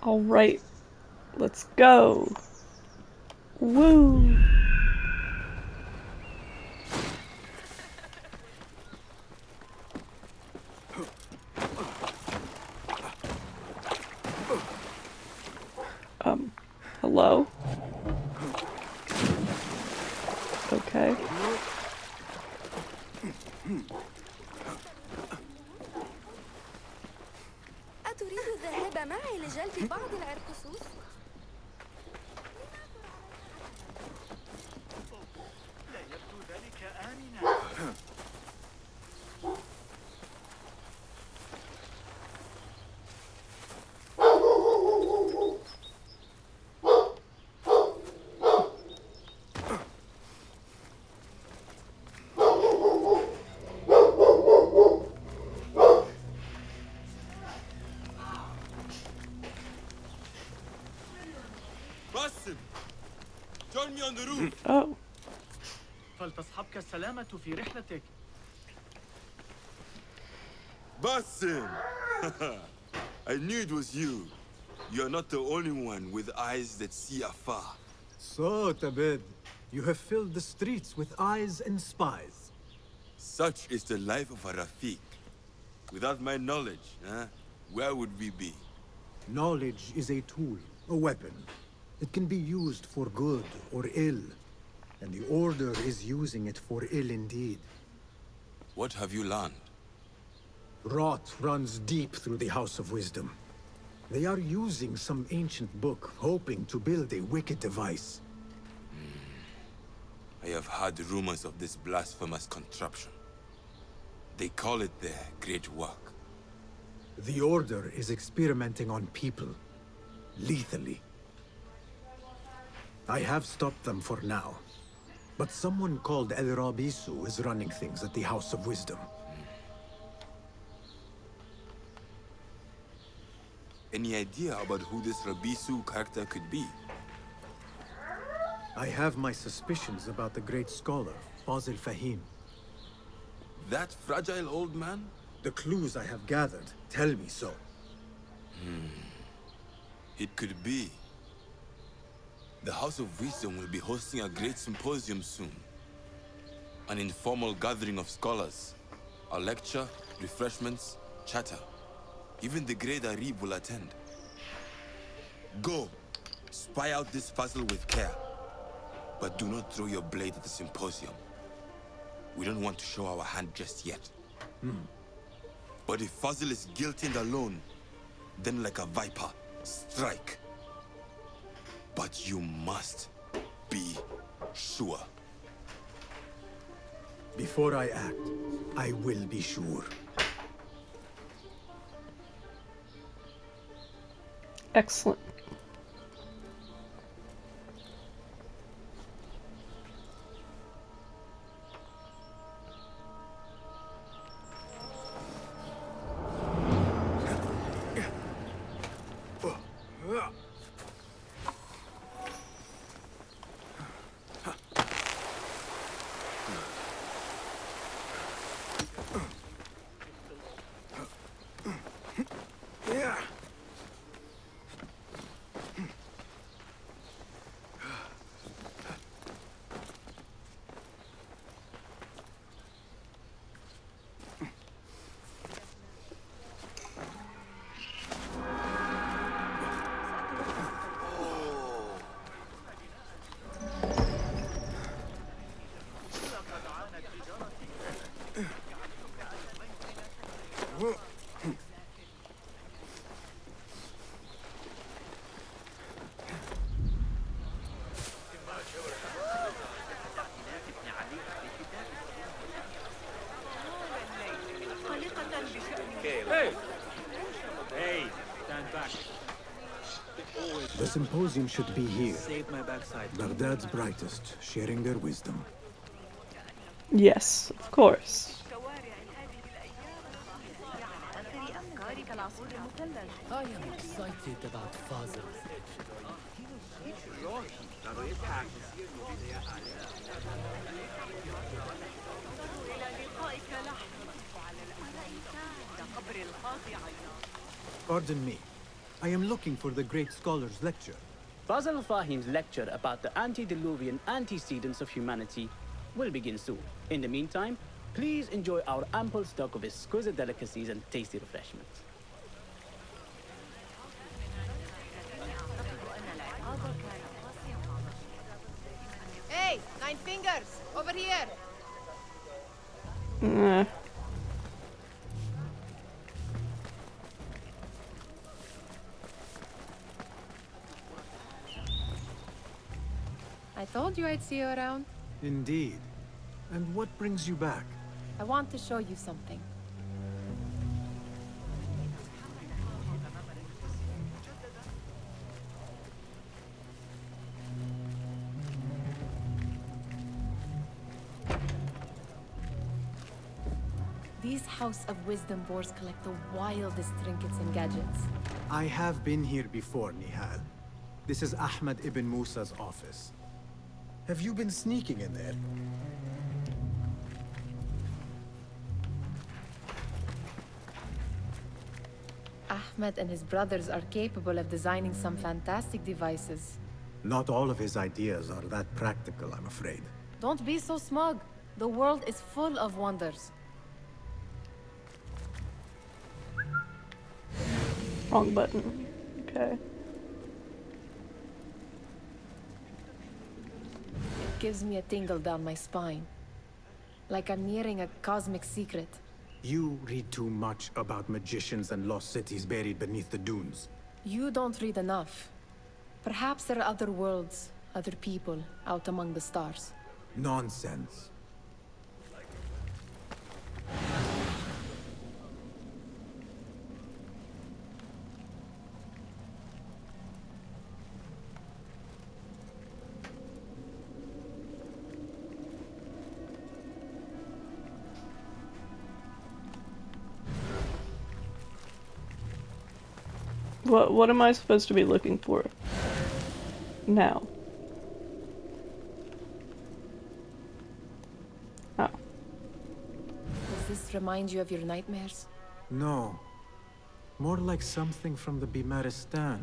All right, let's go. Woo! Hello? Okay. أتريد الذهاب معي لجلب بعض العرقسوس؟ لا يبدو ذلك آمنا. Basim, join me on the roof. Oh. فلتصحبك السلامة في رحلتك. Basim! I knew it was you. You're not the only one with eyes that see afar. So, Tabed, you have filled the streets with eyes and spies. Such is the life of a Rafiq. Without my knowledge, where would we be? Knowledge is a tool, a weapon. It can be used for good or ill. And the Order is using it for ill indeed. What have you learned? Rot runs deep through the House of Wisdom. They are using some ancient book, hoping to build a wicked device. I have heard rumors of this blasphemous contraption. They call it their great work. The Order is experimenting on people. Lethally. I have stopped them for now. But someone called El Rabisu is running things at the House of Wisdom. Any idea about who this Rabisu character could be? I have my suspicions about the great scholar, Fazil Fahim. That fragile old man? The clues I have gathered tell me so. It could be. The House of Wisdom will be hosting a great symposium soon. An informal gathering of scholars. A lecture, refreshments, chatter. Even the great Arib will attend. Go, spy out this puzzle with care. But do not throw your blade at the symposium. We don't want to show our hand just yet. But if Fazil is guilty and alone, then like a viper, strike. But you must be sure. Before I act, I will be sure. Excellent. Hey, stand back. The symposium should be here. Save my backside. Baghdad's brightest, sharing their wisdom. Yes, of course. I am excited about Fazil. Pardon me. I am looking for the great scholar's lecture. Fazl Fahim's lecture about the antediluvian antecedents of humanity will begin soon. In the meantime, please enjoy our ample stock of exquisite delicacies and tasty refreshments. Hey, Nine Fingers, over here. Nah. I told you I'd see you around. Indeed. And what brings you back? I want to show you something. These House of Wisdom boards collect the wildest trinkets and gadgets. I have been here before, Nihal. This is Ahmed ibn Musa's office. Have you been sneaking in there? Ahmed and his brothers are capable of designing some fantastic devices. Not all of his ideas are that practical, I'm afraid. Don't be so smug. The world is full of wonders. Wrong button. Okay. It gives me a tingle down my spine. Like I'm nearing a cosmic secret. You read too much about magicians and lost cities buried beneath the dunes. You don't read enough. Perhaps there are other worlds, other people, out among the stars. Nonsense. What am I supposed to be looking for now? Oh. Does this remind you of your nightmares? No. More like something from the Bimaristan.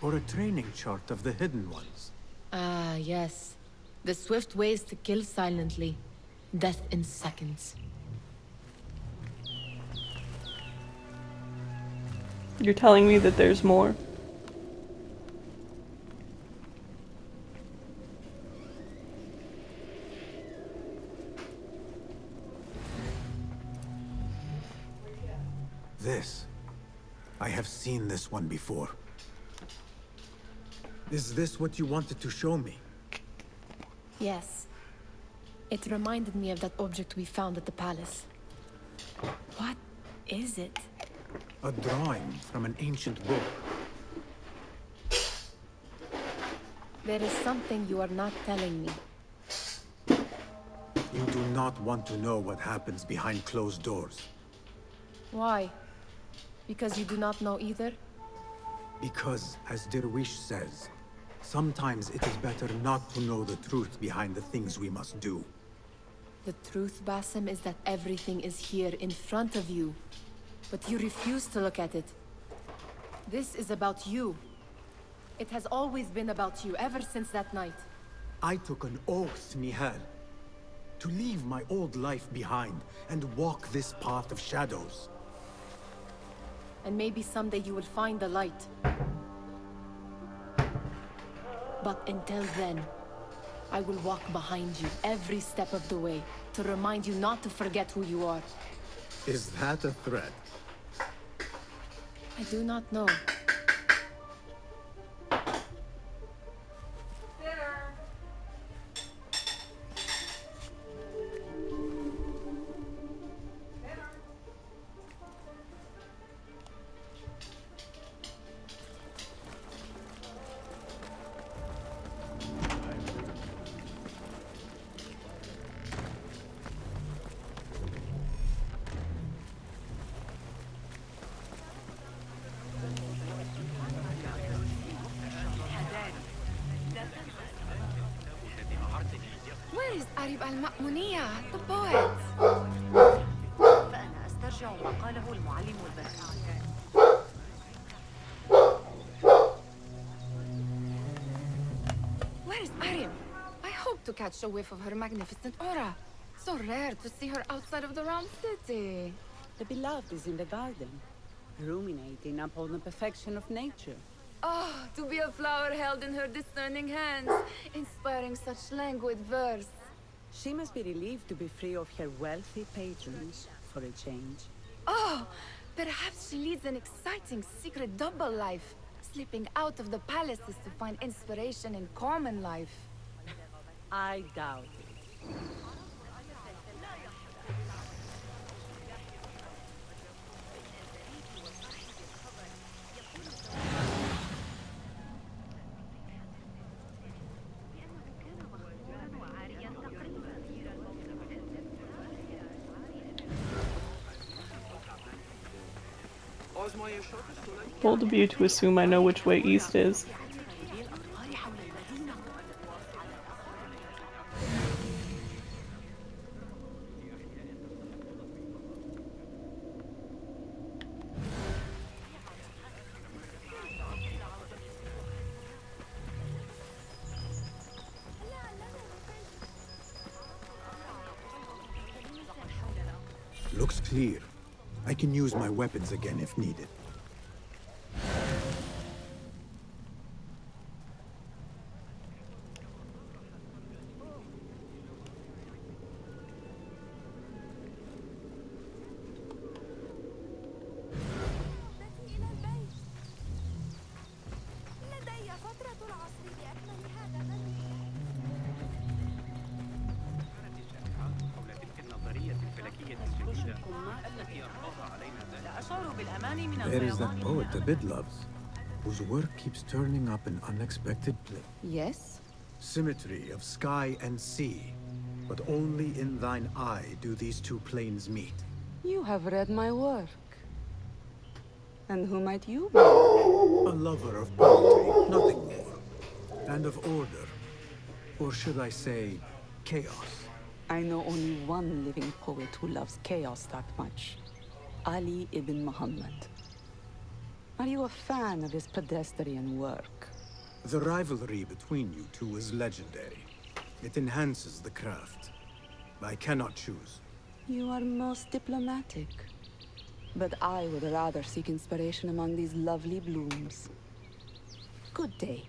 Or a training chart of the Hidden Ones. Ah, yes. The swift ways to kill silently. Death in seconds. You're telling me that there's more? This. I have seen this one before. Is this what you wanted to show me? Yes. It reminded me of that object we found at the palace. What is it? A drawing from an ancient book. There is something you are not telling me. You do not want to know what happens behind closed doors. Why? Because you do not know either? Because, as Derwish says, sometimes it is better not to know the truth behind the things we must do. The truth, Basim, is that everything is here in front of you. But you refuse to look at it. This is about you. It has always been about you, ever since that night. I took an oath, Nihal, to leave my old life behind and walk this path of shadows. And maybe someday you will find the light. But until then, I will walk behind you every step of the way to remind you not to forget who you are. Is that a threat? I do not know. Where is قريب المأمونية? The poet. فأنا أسترجع ما قاله المعلم البارح. Where's Arim? I hope to catch a whiff of her magnificent aura. So rare to see her outside of the Round City. The beloved is in the garden, ruminating upon the perfection of nature. Oh, to be a flower held in her discerning hands, inspiring such languid verse. She must be relieved to be free of her wealthy patrons, for a change. Oh, perhaps she leads an exciting secret double life, slipping out of the palaces to find inspiration in common life. I doubt it. Bold of you to assume I know which way east is. Looks clear. I can use my weapons again if needed. إلى البيت. لدي فترة العصر بأكملها There is that poet the bid loves, whose work keeps turning up in unexpected place. Yes? Symmetry of sky and sea, but only in thine eye do these two planes meet. You have read my work. And who might you be? A lover of poetry, nothing more. And of order. Or should I say, chaos. I know only one living poet who loves chaos that much. Ali ibn Muhammad. Are you a fan of his pedestrian work? The rivalry between you two is legendary. It enhances the craft. I cannot choose. You are most diplomatic. But I would rather seek inspiration among these lovely blooms. Good day.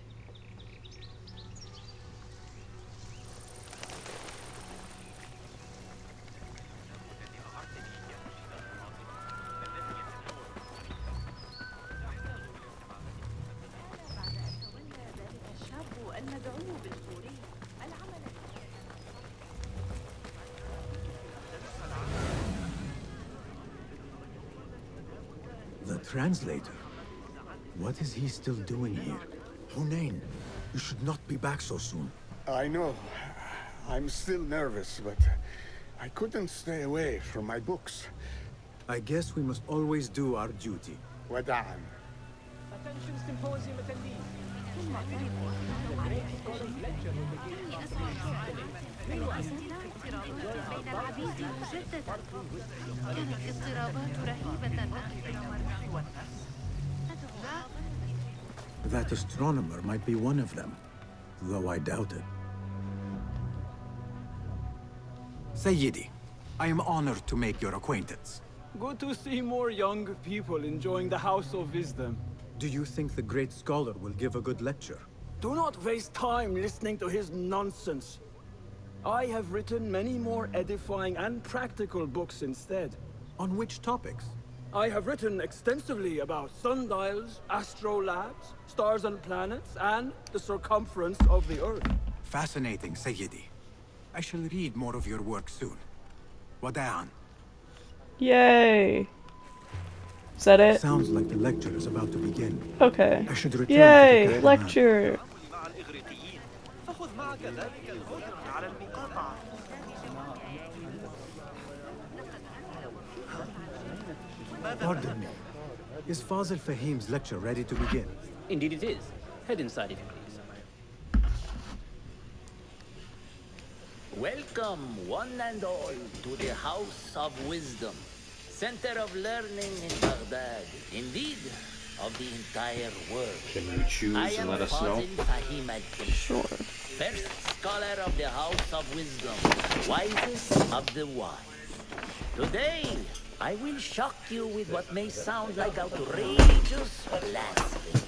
The translator? What is he still doing here? Hunain, you should not be back so soon. I know. I'm still nervous, but I couldn't stay away from my books. I guess we must always do our duty. وداعا. Attention symposium attendees. بين العبيد مجددا. كانت اضطرابات رهيبة. That astronomer might be one of them, though I doubt it. Sayyidi, I am honored to make your acquaintance. Good to see more young people enjoying the House of Wisdom. Do you think the great scholar will give a good lecture? Do not waste time listening to his nonsense. I have written many more edifying and practical books instead. On which topics? I have written extensively about sundials, astrolabes, stars and planets, and the circumference of the Earth. Fascinating, Sayyidi. I shall read more of your work soon. Wada'an. Yay! Is that it? Sounds like the lecture is about to begin. Okay. I should return to the Yay! Kahana. Lecture! Pardon me. Is Fazil Fahim's lecture ready to begin? Indeed it is. Head inside if you please. Welcome, one and all, to the House of Wisdom, center of learning in Baghdad, indeed, of the entire world. Can you choose I and am let us know? Fazil Fahim al-Khalil, Sure. first scholar of the House of Wisdom, wisest of the wise. Today, I will shock you with what may sound like outrageous blasphemy.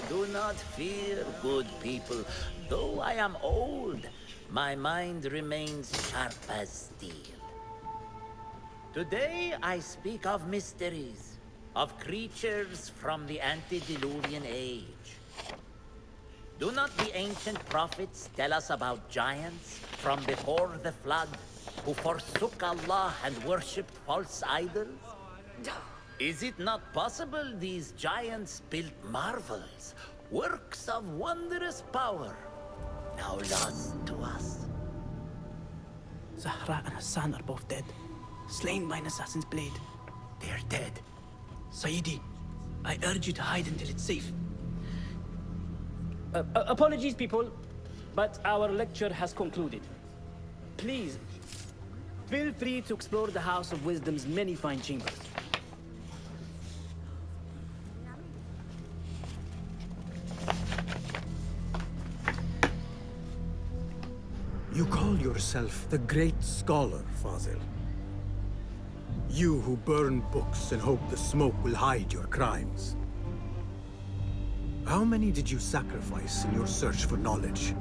Do not fear, good people. Though I am old, my mind remains sharp as steel. Today, I speak of mysteries, of creatures from the antediluvian age. Do not the ancient prophets tell us about giants from before the flood who forsook Allah and worshipped false idols? Is it not possible these giants built marvels, works of wondrous power, now lost to us? Zahra and Hassan are both dead, slain by an assassin's blade. They are dead. Sayyidi, I urge you to hide until it's safe. Apologies, people, but our lecture has concluded. Please, feel free to explore the House of Wisdom's many fine chambers. You call yourself the great scholar, Fazil. You who burn books and hope the smoke will hide your crimes. How many did you sacrifice in your search for knowledge?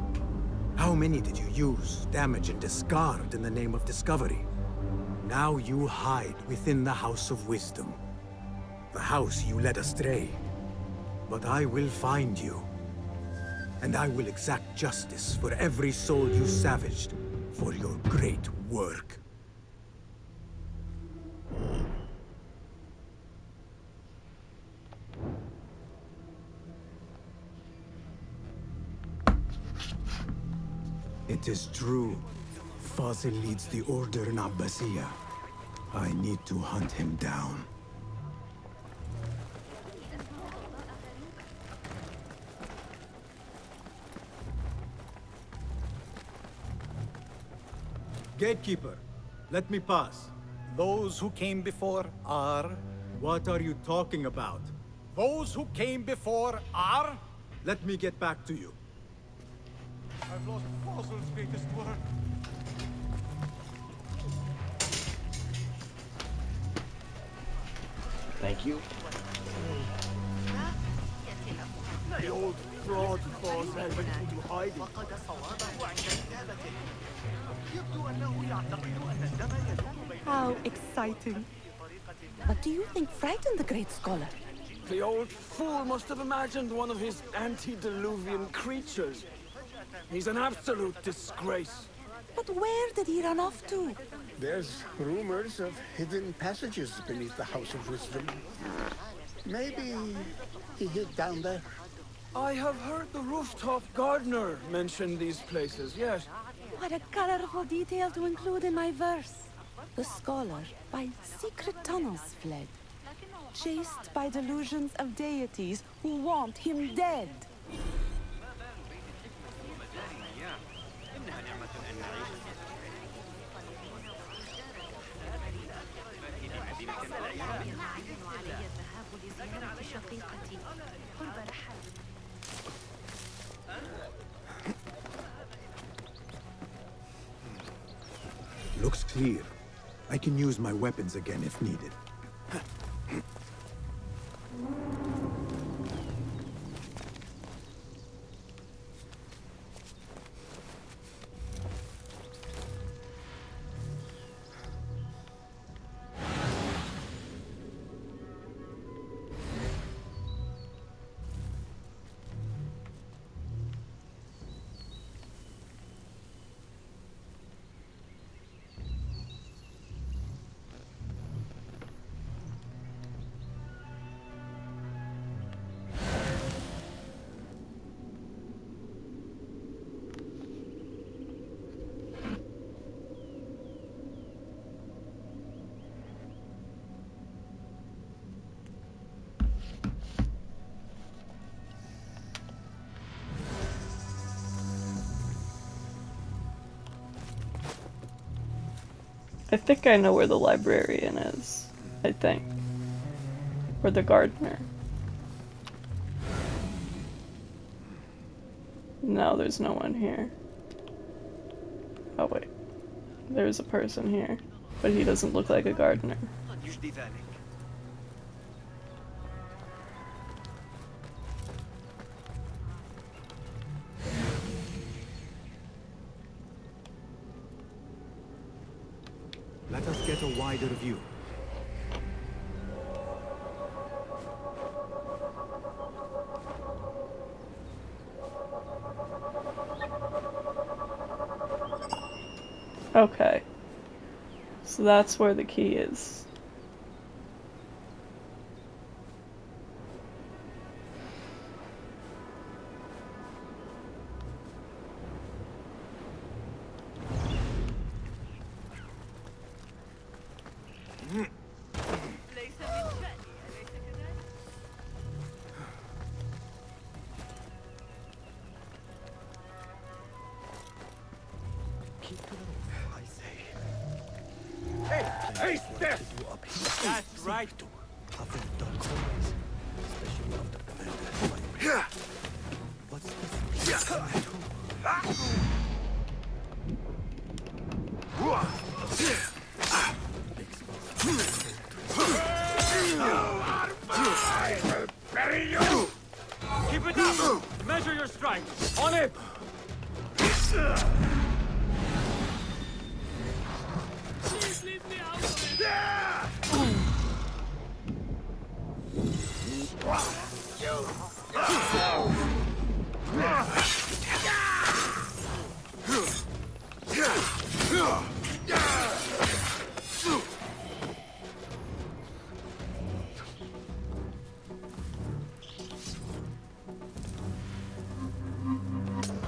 How many did you use, damage, and discard in the name of discovery? Now you hide within the House of Wisdom. The house you led astray. But I will find you. And I will exact justice for every soul you savaged for your great work. It is true. Fazil leads the Order in Abbasiyah. I need to hunt him down. Gatekeeper, let me pass. Those who came before are... What are you talking about? Those who came before are... Let me get back to you. I've lost Fazil's greatest work. Thank you. The old fraud Fazil went into hiding. How exciting. But do you think frightened the great scholar? The old fool must have imagined one of his antediluvian creatures. He's an absolute disgrace. But where did he run off to? There's rumors of hidden passages beneath the House of Wisdom. Maybe he hid down there. I have heard the rooftop gardener mention these places, yes. What a colorful detail to include in my verse. The scholar by secret tunnels fled, chased by delusions of deities who want him dead. Looks clear. I can use my weapons again if needed. I think I know where the librarian is. I think. Or the gardener. No, there's no one here. Oh wait. There's a person here. But he doesn't look like a gardener. Let us get a wider view. Okay. So that's where the key is. Hey, Steph! That's right. What's this? Keep it up! Measure your strike! On it! Please leave me out of it!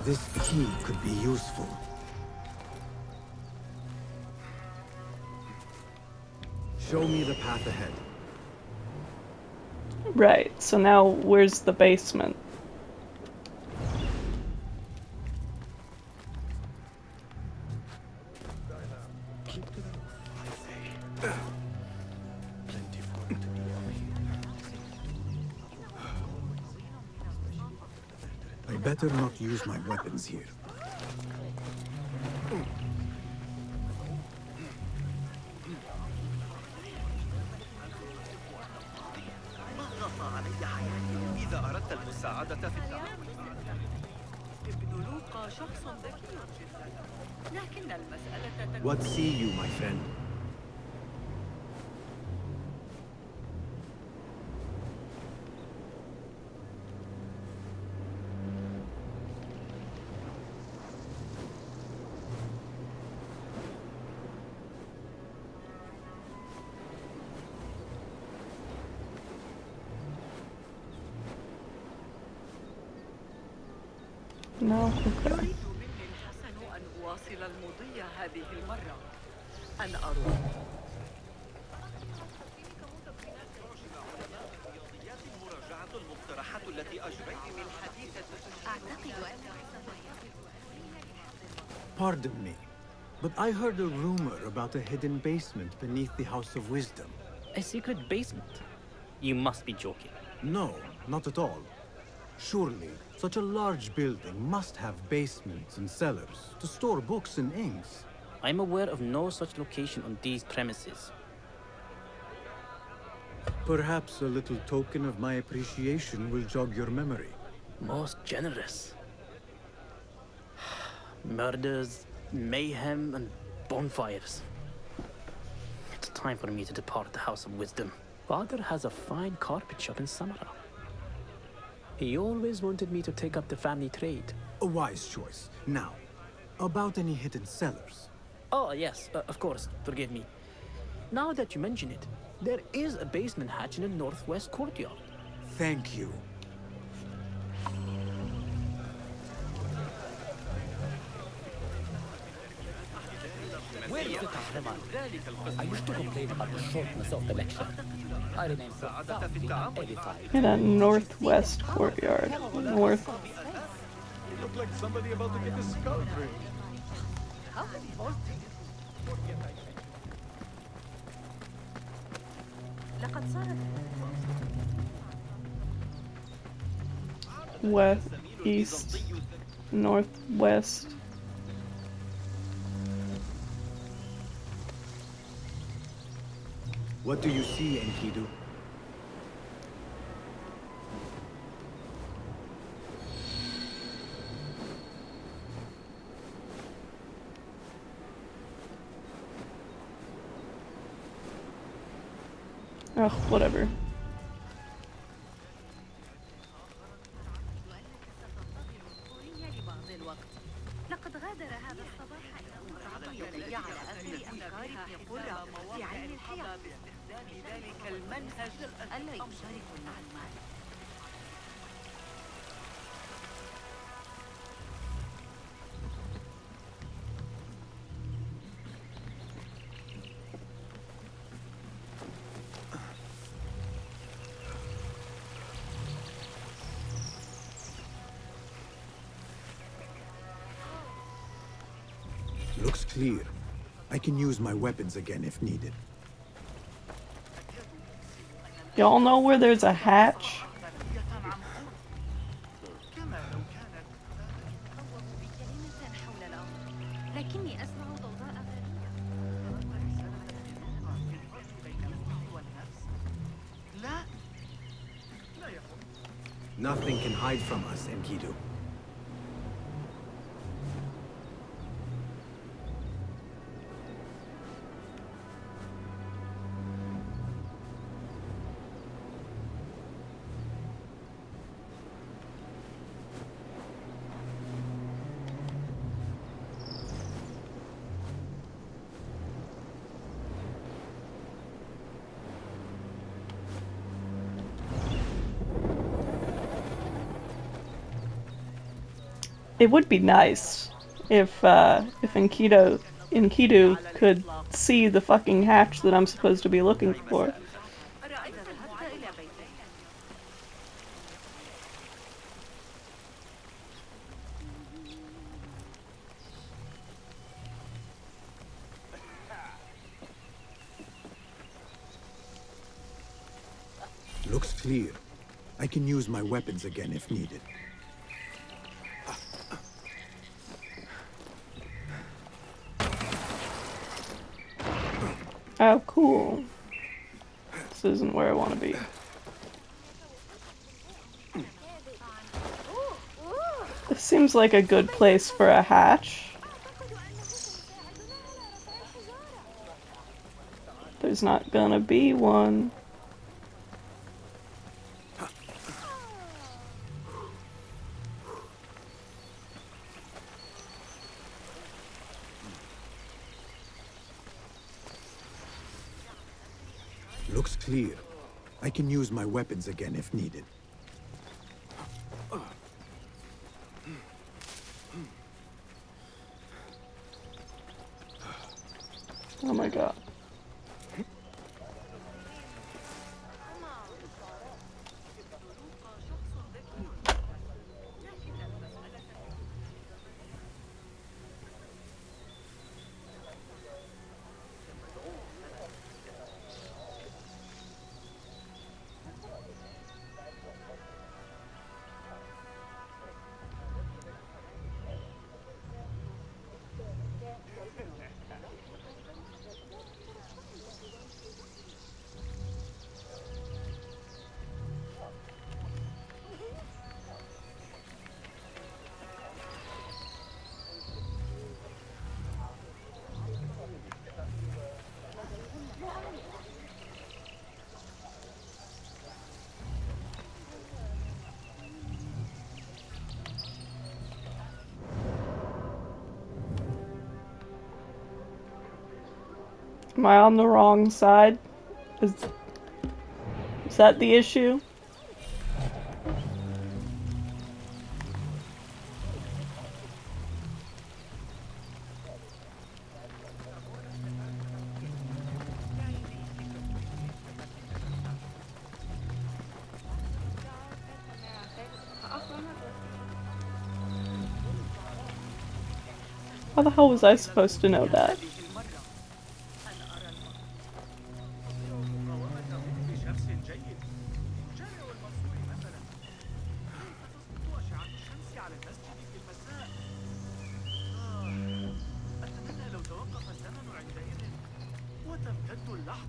This key could be useful. Show me the path ahead. Right, so now where's the basement? I better not use my weapons here. إذا أردت المساعدة في التعامل ابن لوقا شخص ذكي جدا لكن المسألة What see you, my friend? No? Okay. يريد مني الحسن أن أواصل المضي هذه المرة أن أروح المراجعة المقترحات التي أجريت من حديثة أعتقد أن Pardon me, but I heard a rumor about a hidden basement beneath the House of Wisdom. A secret basement? You must be joking. No, not at all. Surely, such a large building must have basements and cellars to store books and inks. I'm aware of no such location on these premises. Perhaps a little token of my appreciation will jog your memory. Most generous. Murders, mayhem, and bonfires. It's time for me to depart the House of Wisdom. Father has a fine carpet shop in Samara. He always wanted me to take up the family trade. A wise choice. Now, about any hidden cellars. Oh, yes, of course, forgive me. Now that you mention it, there is a basement hatch in the northwest courtyard. Thank you. Where is the Kahraman? I used to complain about the shortness of the lecture. I remain profoundly edified. In a northwest courtyard. North. You look like somebody about to get his skull drained. لقد صارت West. East. northwest. What do you see, Enkidu? Ugh, whatever. لقد غادر هذا الصباح إلى على أثر أفكارها حرة في علم الحياة باستخدام ذلك المنهج ألا يشارك المعلومات. Looks clear. I can use my weapons again if needed. Y'all know where there's a hatch? Nothing can hide from us, Enkidu. It would be nice if Enkidu could see the fucking hatch that I'm supposed to be looking for. Looks clear. I can use my weapons again if needed. Oh, cool. This isn't where I want to be. This seems like a good place for a hatch. There's not gonna be one. Looks clear. I can use my weapons again if needed. Oh my god. Am I on the wrong side? Is that the issue? How the hell was I supposed to know that?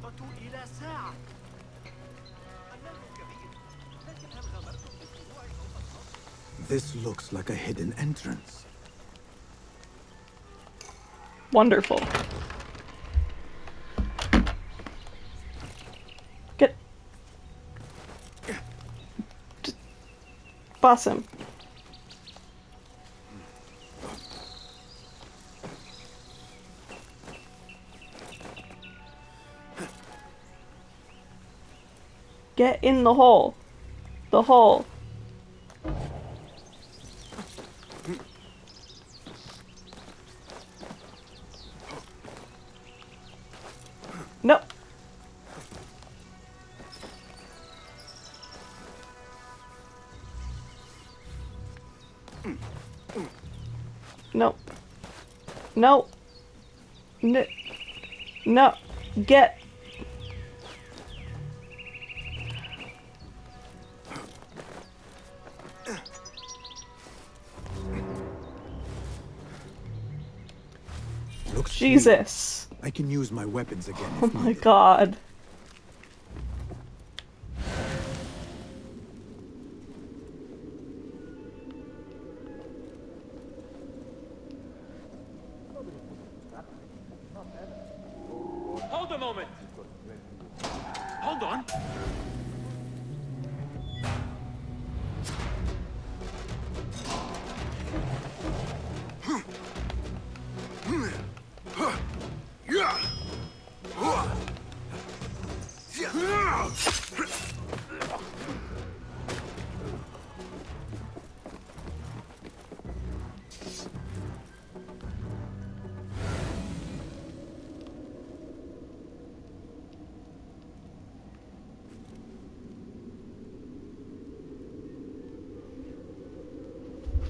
المحطة إلى ساعة. This looks like a hidden entrance. Wonderful. Get... Just boss him. Get in the hole. The hole. No. No. No. No. No. Get. Looks Jesus. clean. I can use my weapons again. Oh my god. Hold a moment. Hold on.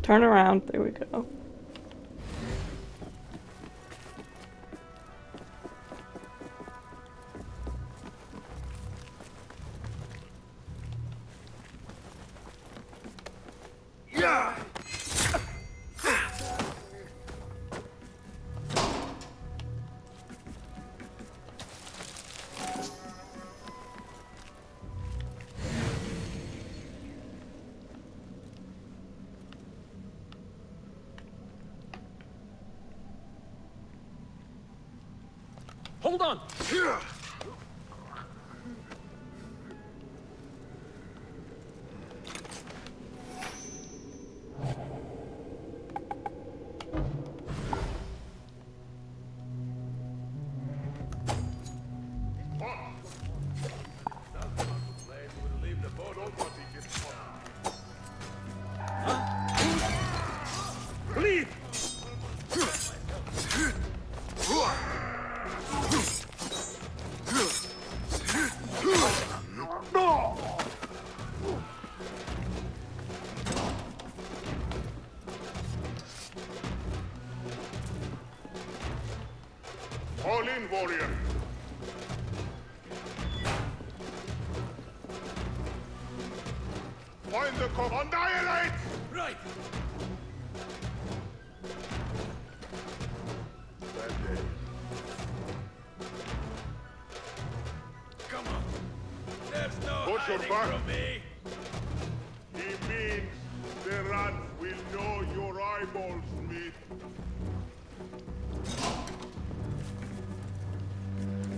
Turn around. There we go. Hold on. Leave. Fall in, warrior. Find the cop. Annihilate! Right. Come on. There's no Put your hiding back. from me. He means the rats will know your eyeballs, Smith.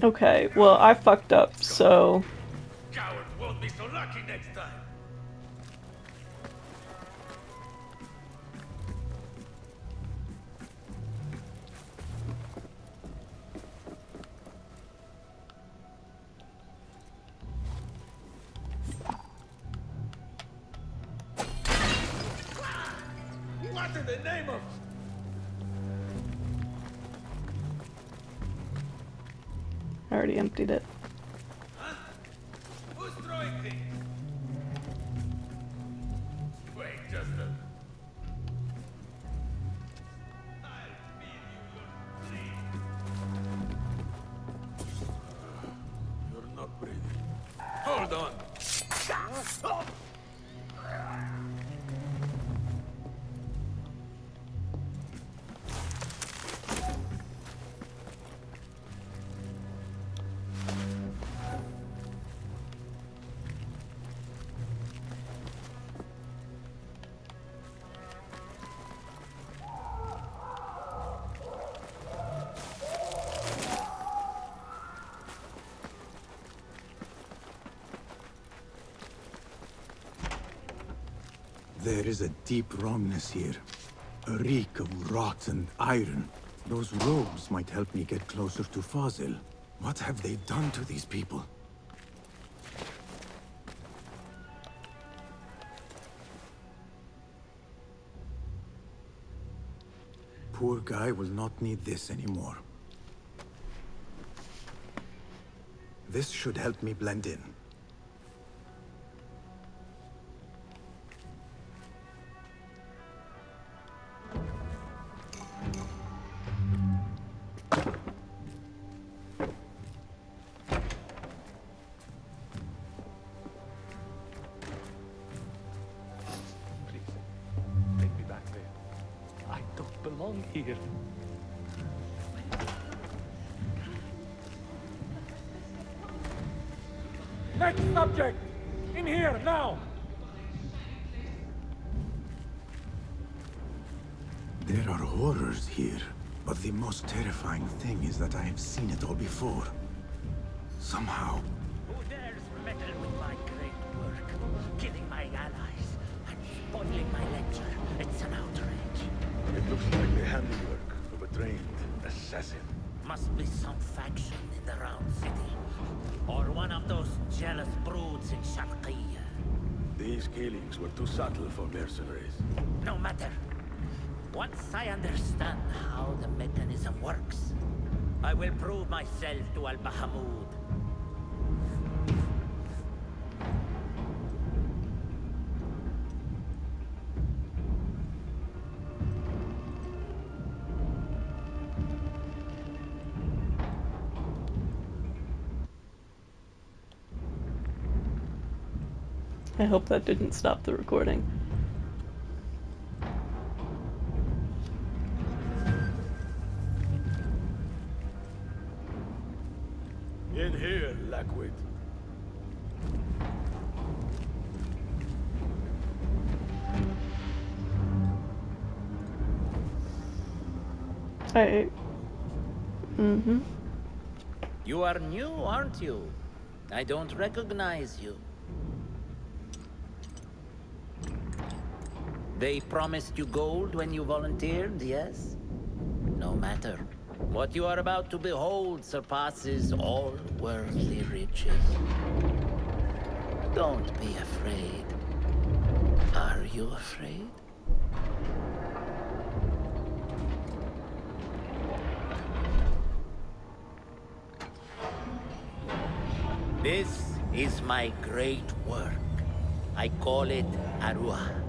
Okay, well, I fucked up, so... Coward won't be so lucky next time. What in the name of... I already emptied it. Huh? Who's throwing things? Wait, just a... I'll feed you, you're not breathing. Hold on. There is a deep wrongness here. A reek of rotten iron. Those robes might help me get closer to Fazil. What have they done to these people? Poor guy will not need this anymore. This should help me blend in. Take me back there. I don't belong here. Next subject! In here, now! There are horrors here, but the most terrifying thing is that I have seen it all before. Somehow. Who dares meddle with my great work? Killing my allies and spoiling my lecture. It's an outrage. It looks like the handiwork of a trained assassin. Must be some faction in the Round City. Or one of those jealous broods in Sharqiyya. These killings were too subtle for mercenaries. No matter. Once I understand how the mechanism works, I will prove myself to Al-Bahamud. I hope that didn't stop the recording. In here, Lackwit. Mm-hmm. You are new, aren't you? I don't recognize you. They promised you gold when you volunteered, yes? No matter. What you are about to behold surpasses all worldly riches. Don't be afraid. Are you afraid? This is my great work. I call it Arua.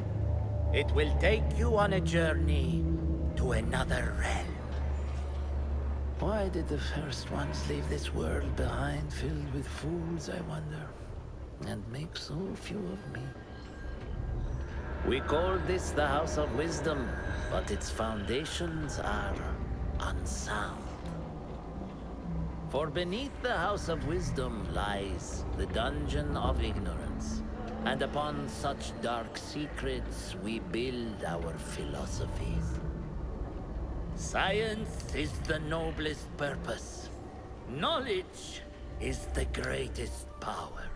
It will take you on a journey to another realm. Why did the first ones leave this world behind filled with fools, I wonder, and make so few of me? We call this the House of Wisdom, but its foundations are unsound. For beneath the House of Wisdom lies the Dungeon of Ignorance, and upon such dark secrets we build our philosophies. Science is the noblest purpose. Knowledge is the greatest power.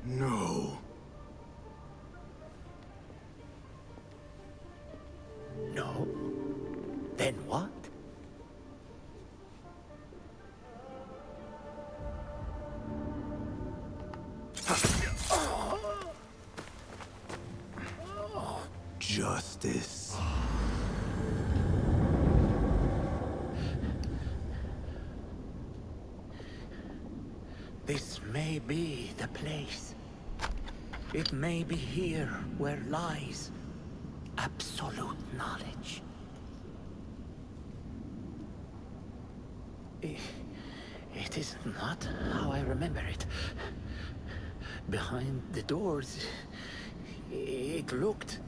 No. No? Then what? Justice. This may be the place. It may be here where lies absolute knowledge. It is not how I remember it. Behind the doors, it looked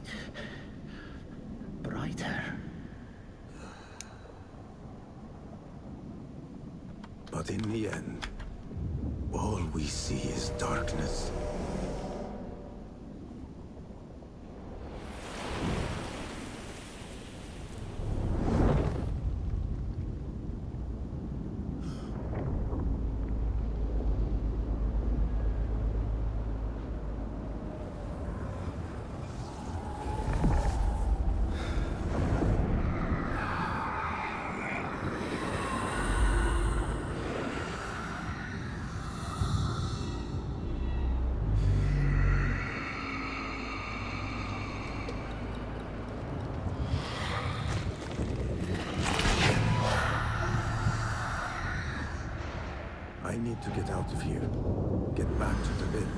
brighter. But in the end, all we see is darkness. to get out of here. Get back to the bit.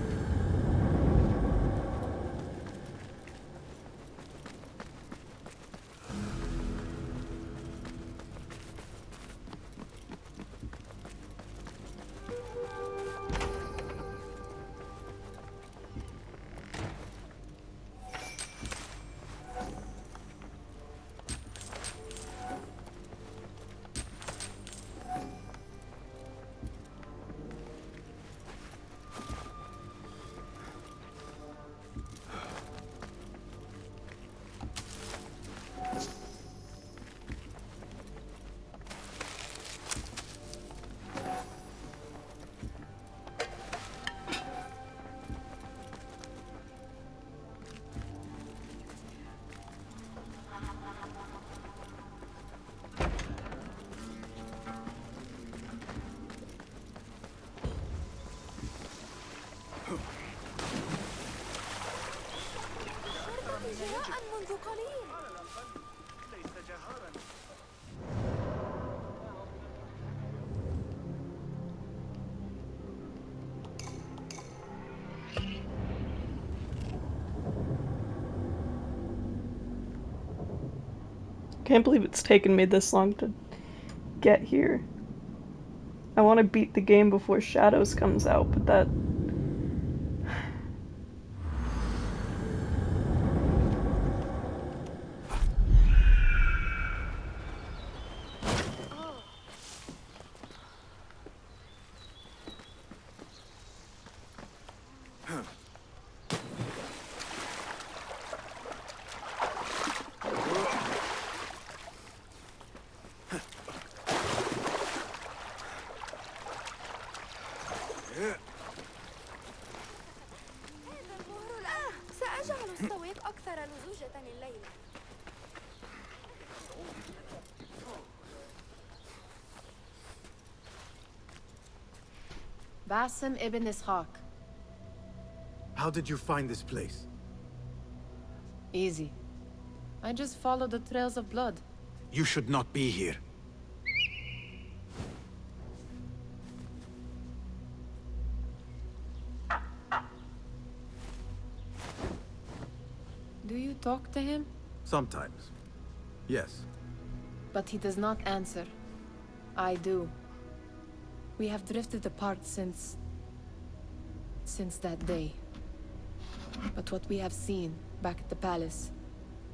جاء منذ قليل. Can't believe it's taken me this long to get here. I want to beat the game before Shadows comes out, but that... سأجعل السويق أكثر لزوجة الليلة. Basim ibn Ishaq. How did you find this place? Easy. I just followed the trails of blood. You should not be here. Do you talk to him? Sometimes. Yes. But he does not answer. I do. We have drifted apart since that day. But what we have seen back at the palace,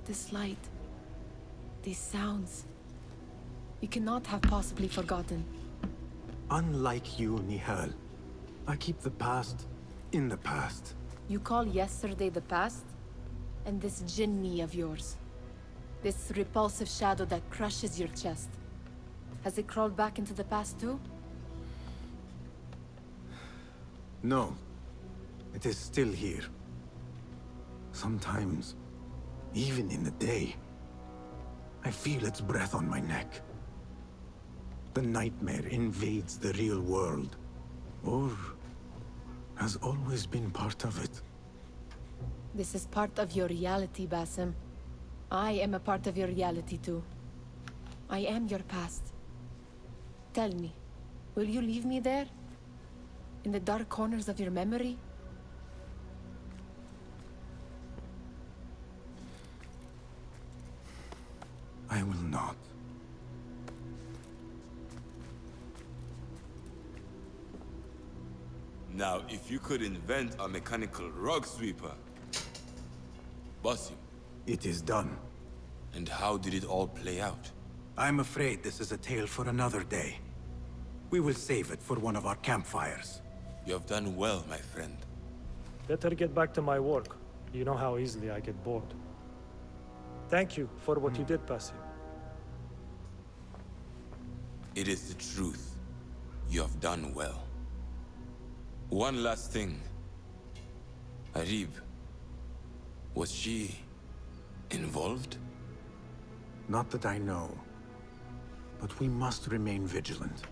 this light, these sounds, we cannot have possibly forgotten. Unlike you, Nihal, I keep the past in the past. You call yesterday the past? And this jinni of yours, this repulsive shadow that crushes your chest, has it crawled back into the past too? No. It is still here. Sometimes, even in the day, I feel its breath on my neck. The nightmare invades the real world, or has always been part of it. This is part of your reality, Basim. I am a part of your reality too. I am your past. Tell me, will you leave me there? In the dark corners of your memory? I will not. Now, if you could invent a mechanical rug sweeper... Basim. It is done. And how did it all play out? I'm afraid this is a tale for another day. We will save it for one of our campfires. You have done well, my friend. Better get back to my work. You know how easily I get bored. Thank you for what you did, Basim. It is the truth. You have done well. One last thing. Arib. Was she... involved? Not that I know. But we must remain vigilant.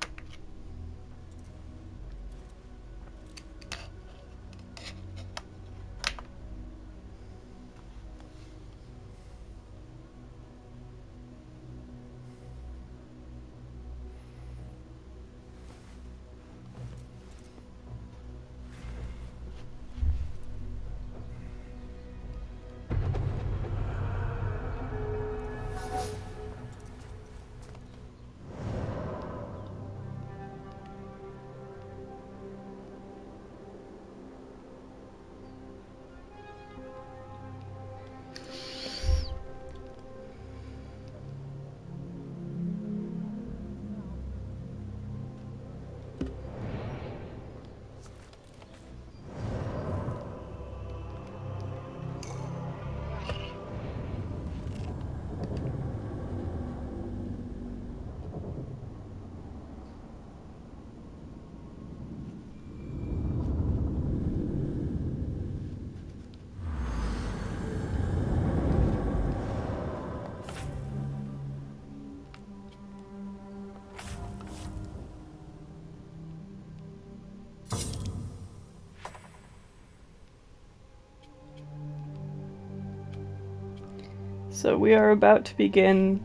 So we are about to begin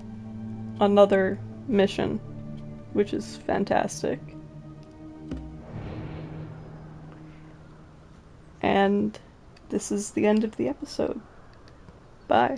another mission, which is fantastic. And this is the end of the episode. Bye.